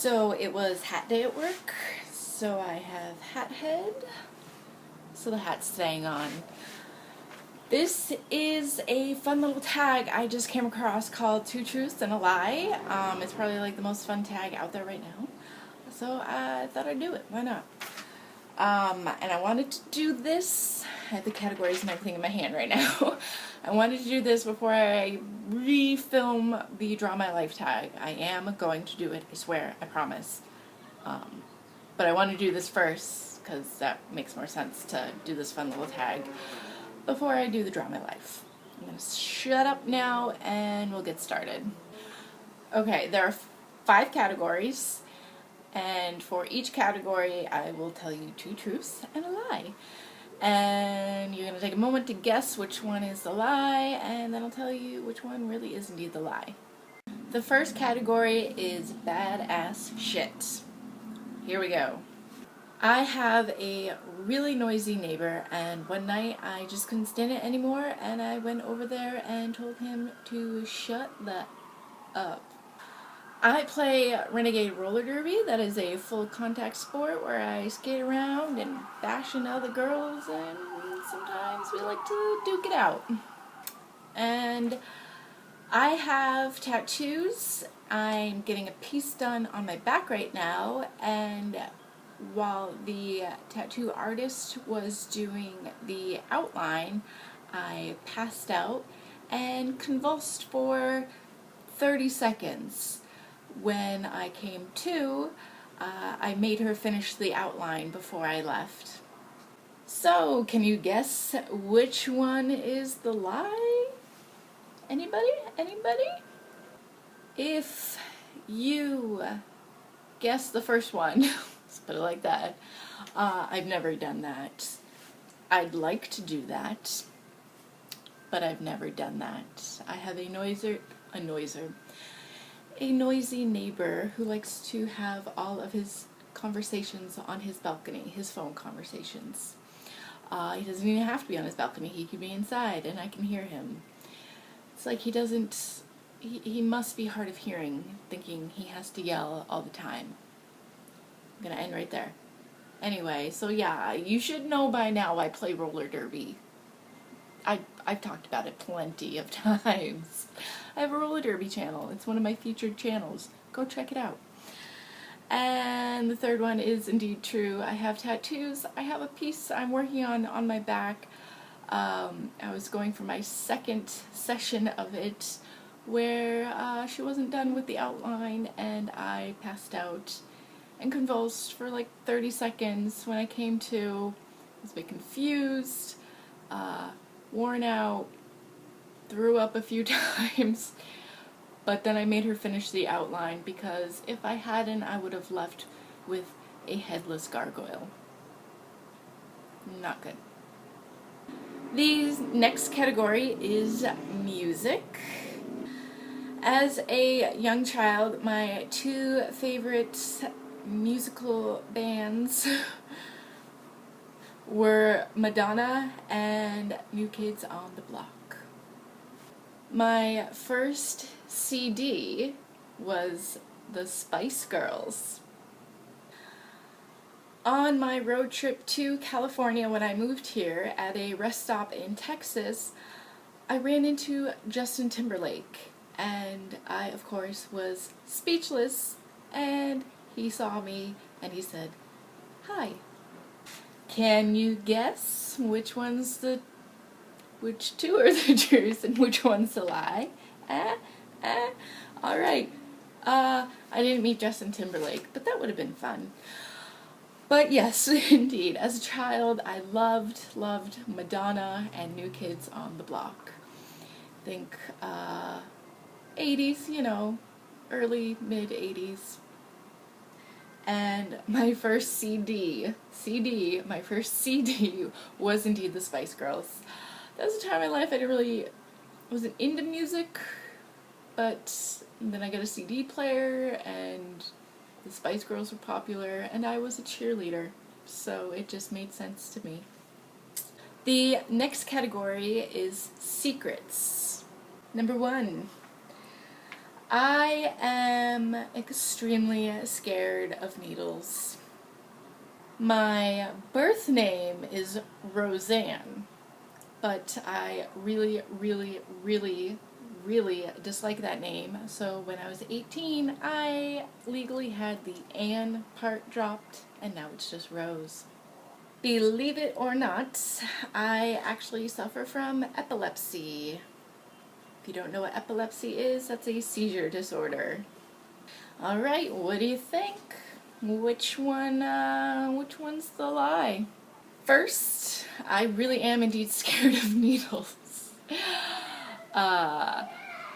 So it was hat day at work, so I have hat head, so the hat's staying on. This is a fun little tag I just came across called Two Truths and a Lie. It's probably like the most fun tag out there right now, so I thought I'd do it. Why not? And I wanted to do this. I have the categories and everything in my hand right now. I wanted to do this before I re-film the Draw My Life tag. I am going to do it, I swear, I promise. But I want to do this first, because that makes more sense to do this fun little tag before I do the Draw My Life. I'm going to shut up now and we'll get started. Okay, there are 5 categories. And for each category, I will tell you 2 truths and a lie. And you're going to take a moment to guess which one is the lie, and then I'll tell you which one really is indeed the lie. The first category is badass shit. Here we go. I have a really noisy neighbor, and one night I just couldn't stand it anymore, and I went over there and told him to shut the up. I play Renegade Roller Derby. That is a full contact sport where I skate around and bash into other girls, and sometimes we like to duke it out. And I have tattoos. I'm getting a piece done on my back right now, and while the tattoo artist was doing the outline, I passed out and convulsed for 30 seconds. When I came to, I made her finish the outline before I left. So, can you guess which one is the lie? Anybody? Anybody? If you guess the first one, let's put it like that, I've never done that. I'd like to do that, but I've never done that. I have a noisy neighbor who likes to have all of his conversations on his balcony, his phone conversations. He doesn't even have to be on his balcony, he could be inside and I can hear him. It's like he must be hard of hearing, thinking he has to yell all the time. I'm gonna end right there. Anyway, so yeah, you should know by now I play roller derby. I've talked about it plenty of times. I have a roller derby channel. It's one of my featured channels. Go check it out. And the third one is indeed true. I have tattoos. I have a piece I'm working on my back. I was going for my second session of it where she wasn't done with the outline and I passed out and convulsed for like 30 seconds. When I came to, I was a bit confused, worn out, threw up a few times, but then I made her finish the outline because if I hadn't, I would have left with a headless gargoyle. Not good. The next category is music. As a young child, my 2 favorite musical bands were Madonna and New Kids on the Block. My first CD was the Spice Girls. On my road trip to California when I moved here, at a rest stop in Texas, I ran into Justin Timberlake, and I, of course, was speechless, and he saw me and he said, "Hi." Can you guess which 2 are the truth and which one's the lie? Alright. I didn't meet Justin Timberlake, but that would have been fun. But yes, indeed, as a child, I loved Madonna and New Kids on the Block. I think 80s, early, mid-80s. And my first CD was indeed the Spice Girls. That was a time in my life I wasn't into music, but then I got a CD player and the Spice Girls were popular and I was a cheerleader, so it just made sense to me. The next category is secrets. Number 1. I am extremely scared of needles. My birth name is Roseanne, but I really, really, really, really dislike that name. So when I was 18, I legally had the Anne part dropped, and now it's just Rose. Believe it or not, I actually suffer from epilepsy. If you don't know what epilepsy is, that's a seizure disorder. All right, what do you think? Which one's the lie? First, I really am indeed scared of needles. I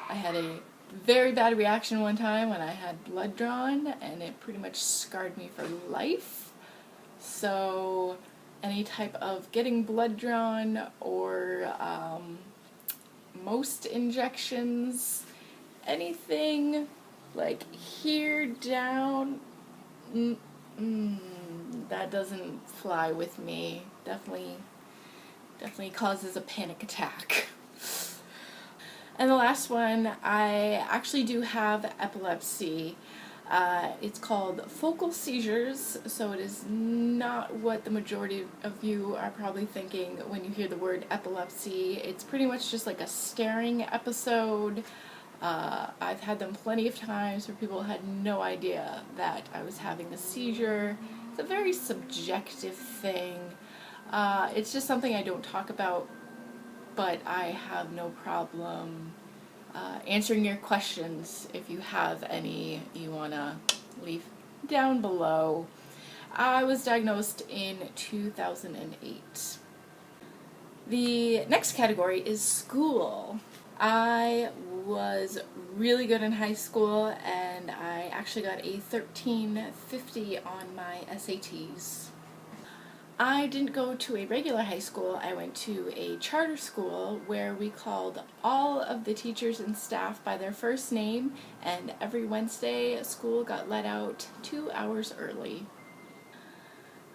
had a very bad reaction one time when I had blood drawn, and it pretty much scarred me for life. So, any type of getting blood drawn or most injections, anything like here down, that doesn't fly with me. Definitely causes a panic attack. And the last one, I actually do have epilepsy. It's called focal seizures, so it is not what the majority of you are probably thinking when you hear the word epilepsy. It's pretty much just like a staring episode. I've had them plenty of times where people had no idea that I was having a seizure. It's a very subjective thing. It's just something I don't talk about, but I have no problem answering your questions if you have any you want to leave down below. I was diagnosed in 2008. The next category is school. I was really good in high school, and I actually got a 1350 on my SATs. I didn't go to a regular high school. I went to a charter school where we called all of the teachers and staff by their first name, and every Wednesday school got let out 2 hours early.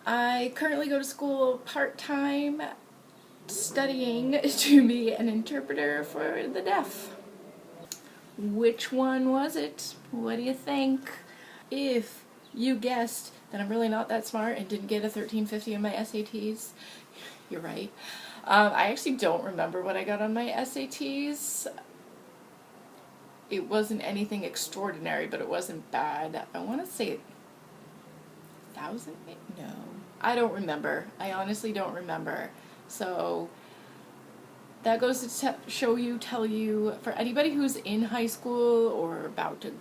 I currently go to school part-time, studying to be an interpreter for the deaf. Which one was it? What do you think? If you guessed that I'm really not that smart and didn't get a 1350 on my SATs, you're right. I actually don't remember what I got on my SATs. It wasn't anything extraordinary, but it wasn't bad. I want to say 1,000? No. I don't remember. I honestly don't remember. So that goes to tell you, for anybody who's in high school or about to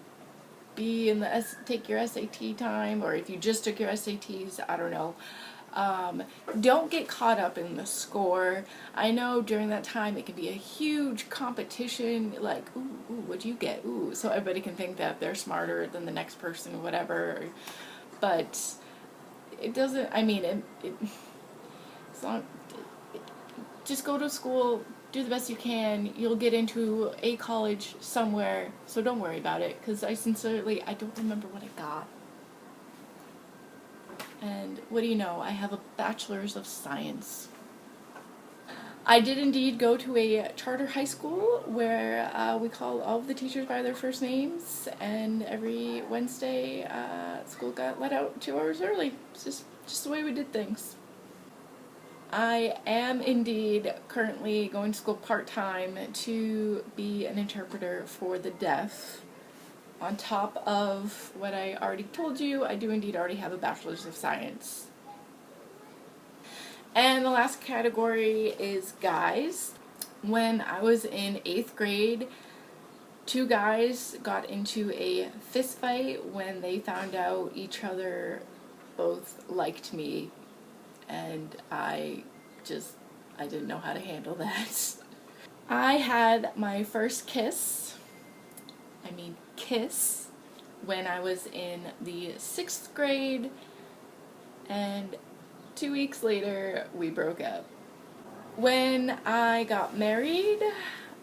be in the take your SAT time, or if you just took your SATs, I don't know. Don't get caught up in the score. I know during that time it can be a huge competition, like, ooh, what'd you get? Ooh, so everybody can think that they're smarter than the next person or whatever. But it doesn't, I mean, it's not, just go to school, do the best you can. You'll get into a college somewhere, so don't worry about it, because I don't remember what I got. And what do you know, I have a bachelor's of science. I did indeed go to a charter high school where we called all of the teachers by their first names, and every Wednesday school got let out 2 hours early. It's just the way we did things. I am indeed currently going to school part-time to be an interpreter for the deaf. On top of what I already told you, I do indeed already have a bachelor's of science. And the last category is guys. When I was in 8th grade, 2 guys got into a fist fight when they found out each other both liked me, and I didn't know how to handle that. I had my first kiss, when I was in the 6th grade, and 2 weeks later we broke up. When I got married,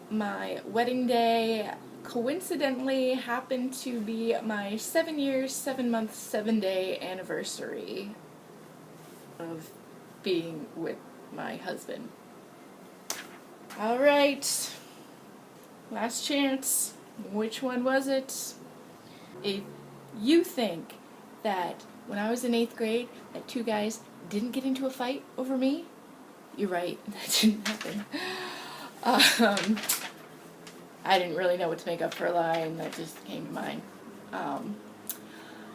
my wedding day coincidentally happened to be my 7 years, 7 months, 7 day anniversary of being with my husband. Alright, last chance. Which one was it? If you think that when I was in 8th grade that two guys didn't get into a fight over me, you're right, that didn't happen. I didn't really know what to make up for a lie, and that just came to mind.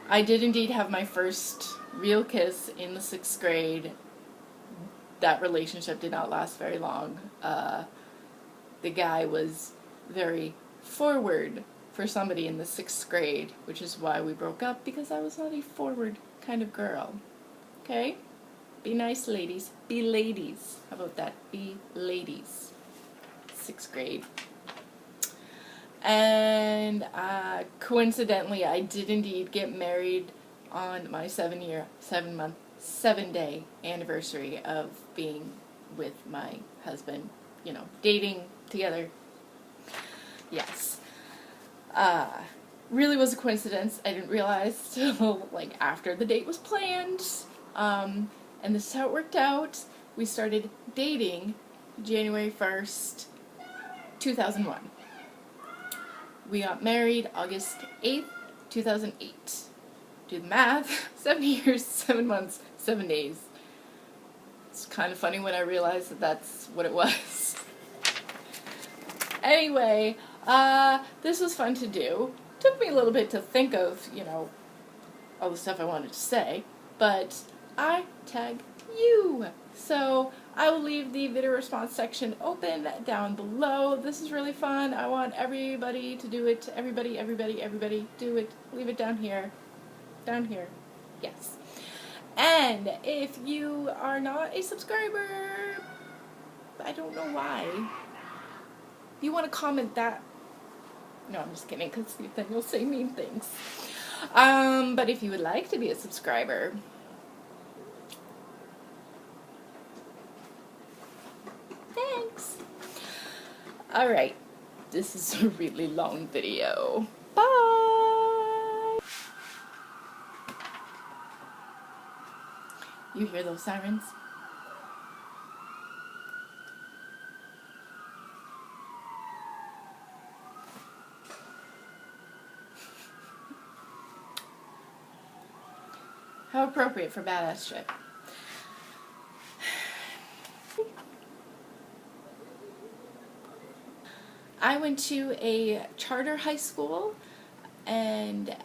I did indeed have my first real kiss in the 6th grade. That relationship did not last very long. The guy was very forward for somebody in the 6th grade, which is why we broke up, because I was not a forward kind of girl. Okay? Be nice, ladies. Be ladies. How about that? Be ladies. 6th grade. And coincidentally, I did indeed get married on my 7-day anniversary of being with my husband. You know, dating together. Yes. Really was a coincidence. I didn't realize till like after the date was planned. And this is how it worked out. We started dating January 1st, 2001. We got married August 8th, 2008. Do the math. 7 years, 7 months, 7 days. It's kind of funny when I realized that that's what it was. Anyway, this was fun to do. Took me a little bit to think of, you know, all the stuff I wanted to say, but I tag you. So I will leave the video response section open down below. This is really fun. I want everybody to do it. Everybody do it. Leave it down here. Down here. Yes. And if you are not a subscriber, I don't know why. If you want to comment that, no, I'm just kidding, because then you'll say mean things. But if you would like to be a subscriber, thanks. Alright, this is a really long video. Bye! You hear those sirens? How appropriate for Badass Trip. I went to a charter high school, and